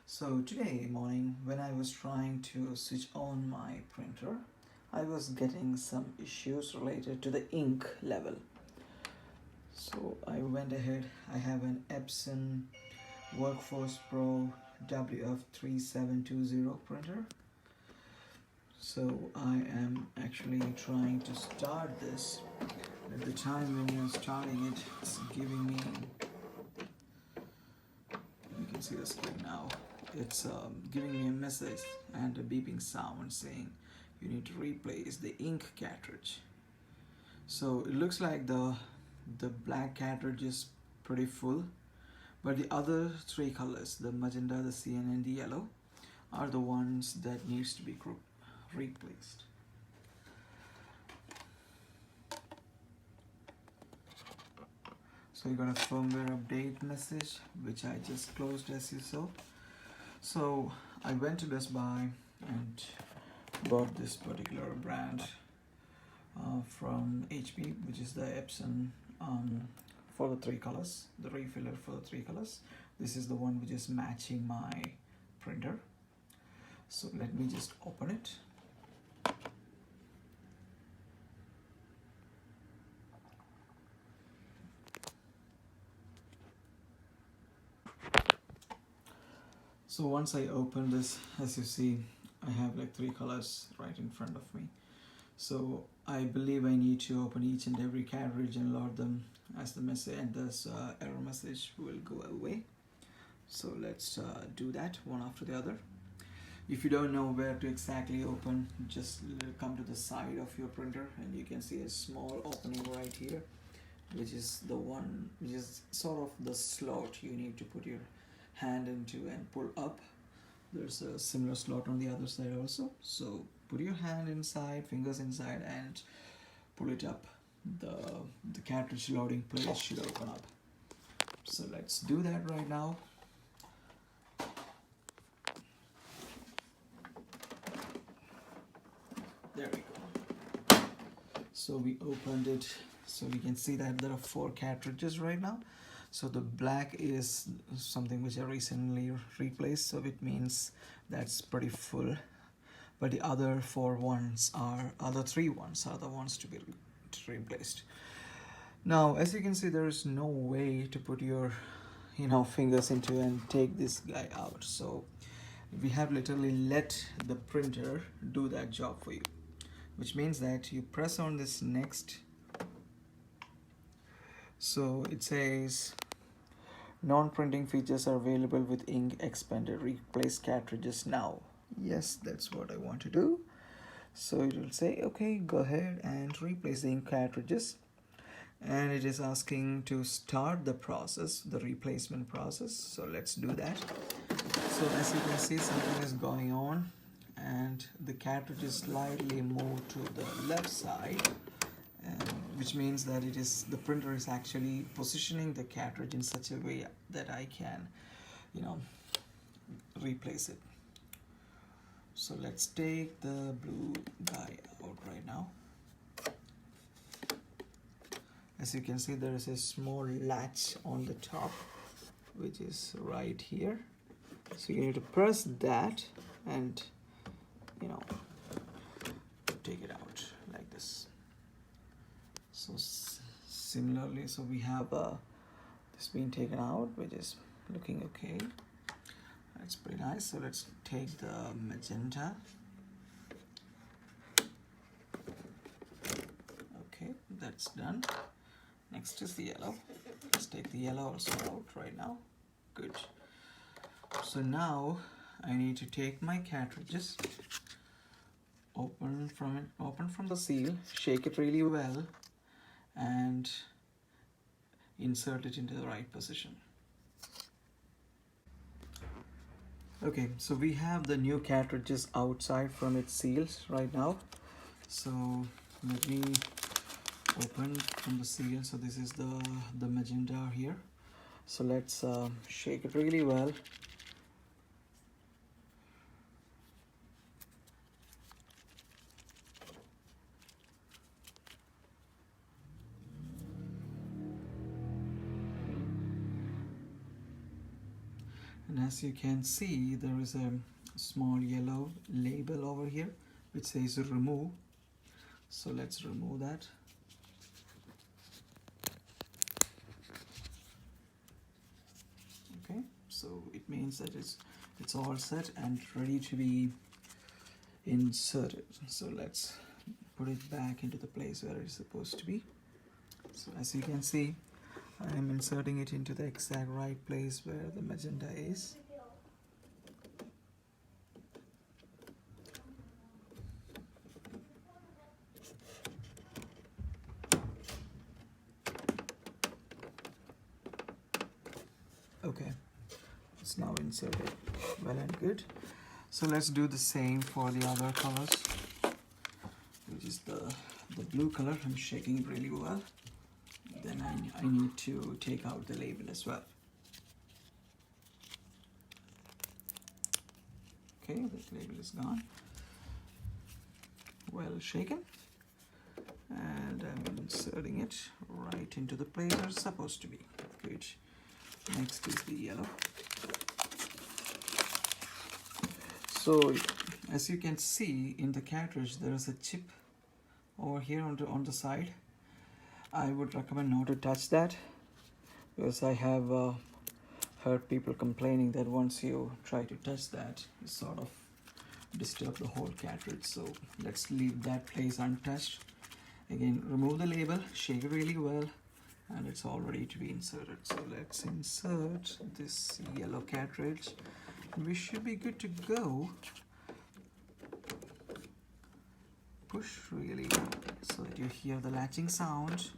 So today morning when I was trying to switch on my printer, I was getting some issues related to the ink level. So I went ahead, I have an EPSON Workforce Pro WF3720 printer. So I am actually trying to start this. At the time when you're starting it, it's giving me, you can see the screen now, it's giving me a message and a beeping sound saying you need to replace the ink cartridge. So it looks like the black cartridge is pretty full, but the other three colors, the magenta, the cyan and the yellow, are the ones that needs to be replaced. So you got a firmware update message, which I just closed as you saw. So I went to Best Buy and bought this particular brand from HP, which is the EPSON for the three colors, the refiller for the three colors. This is the one which is matching my printer. So let me just open it. So once I open this, as you see, I have like three colors right in front of me. So I believe I need to open each and every cartridge and load them as the message, and this error message will go away. So let's do that one after the other. If you don't know where to exactly open, just come to the side of your printer and you can see a small opening right here, which is the one which is sort of the slot you need to put your hand into and pull up. There's a similar slot on the other side also, so put your hand inside, fingers inside, and pull it up. The cartridge loading place should open up. So let's do that right now. There we go. So we opened it, so we can see that there are 4 cartridges right now. So the black is something which I recently replaced, so it means that's pretty full. But the other 3 ones are the ones to be replaced. Now, as you can see, there is no way to put your fingers into and take this guy out. So we have literally let the printer do that job for you, which means that you press on this next. So it says non-printing features are available with ink expanded. Replace cartridges now. Yes, that's what I want to do. So it will say, okay, go ahead and replace the ink cartridges. And it is asking to start the process, the replacement process. So let's do that. So as you can see, something is going on and the cartridge is slightly moved to the left side, which means that the printer is actually positioning the cartridge in such a way that I can, replace it. So let's take the blue guy out right now. As you can see, there is a small latch on the top, which is right here. So you need to press that and, take it out like this. So similarly, so we have this being taken out, which is looking okay. That's pretty nice. So let's take the magenta. Okay, that's done. Next is the yellow. Let's take the yellow also out right now. Good. So now I need to take my cartridges, open from the seal, shake it really well, and insert it into the right position. Okay, so we have the new cartridges outside from its seals right now. So let me open from the seal. So this is the magenta here. So let's shake it really well. And as you can see, there is a small yellow label over here which says remove. So let's remove that. Okay, so it means that it's all set and ready to be inserted. So let's put it back into the place where it's supposed to be. So as you can see, I am inserting it into the exact right place where the magenta is. Okay, it's now inserted well and good. So let's do the same for the other colors, which is the blue color. I'm shaking it really well. Then I need to take out the label as well. Okay, the label is gone. Well shaken. And I'm inserting it right into the place where it's supposed to be. Good. Next is the yellow. So as you can see in the cartridge, there is a chip over here on the side. I would recommend not to touch that, because I have heard people complaining that once you try to touch that, you sort of disturb the whole cartridge. So let's leave that place untouched. Again, remove the label, shake it really well, and it's all ready to be inserted. So let's insert this yellow cartridge. We should be good to go. Push really so that you hear the latching sound.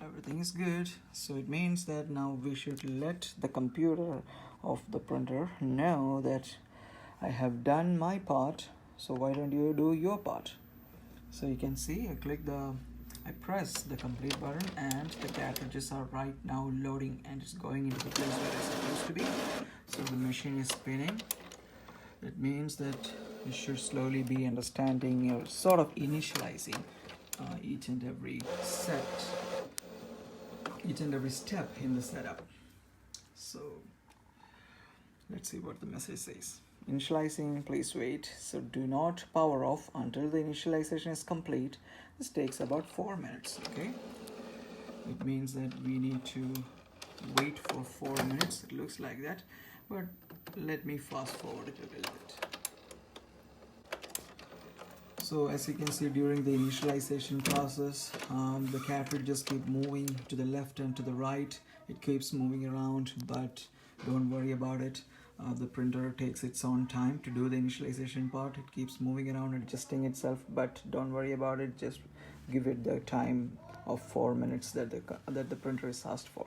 Everything is good. So it means that now we should let the computer of the printer know that I have done my part. So why don't you do your part? So you can see I press the complete button and the cartridges are right now loading and it's going into the place where it's supposed to be. So the machine is spinning. It means that you should slowly be understanding or sort of initializing each and every step in the setup. So let's see what the message says. Initializing, please wait. So do not power off until the initialization is complete. This takes about 4 minutes. Okay, it means that we need to wait for 4 minutes. It looks like that, but let me fast forward it a little bit. So as you can see, during the initialization process, the cartridges keep moving to the left and to the right. It keeps moving around, but don't worry about it. The printer takes its own time to do the initialization part. It keeps moving around, adjusting itself, but don't worry about it. Just give it the time of 4 minutes that the printer is asked for.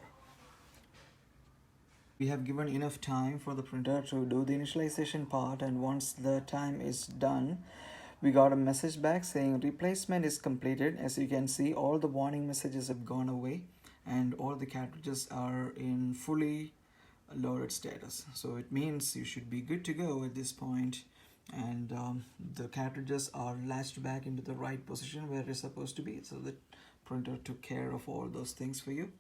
We have given enough time for the printer to do the initialization part, and once the time is done, we got a message back saying replacement is completed. As you can see, all the warning messages have gone away and all the cartridges are in fully loaded status. So it means you should be good to go at this point, and the cartridges are latched back into the right position where it's supposed to be. So the printer took care of all those things for you.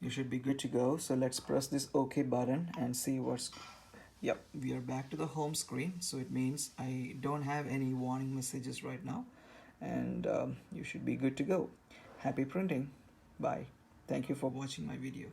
You should be good to go. So let's press this OK button and see what's... Yep, we are back to the home screen. So it means I don't have any warning messages right now, and you should be good to go. Happy printing. Bye. Thank you for watching my video.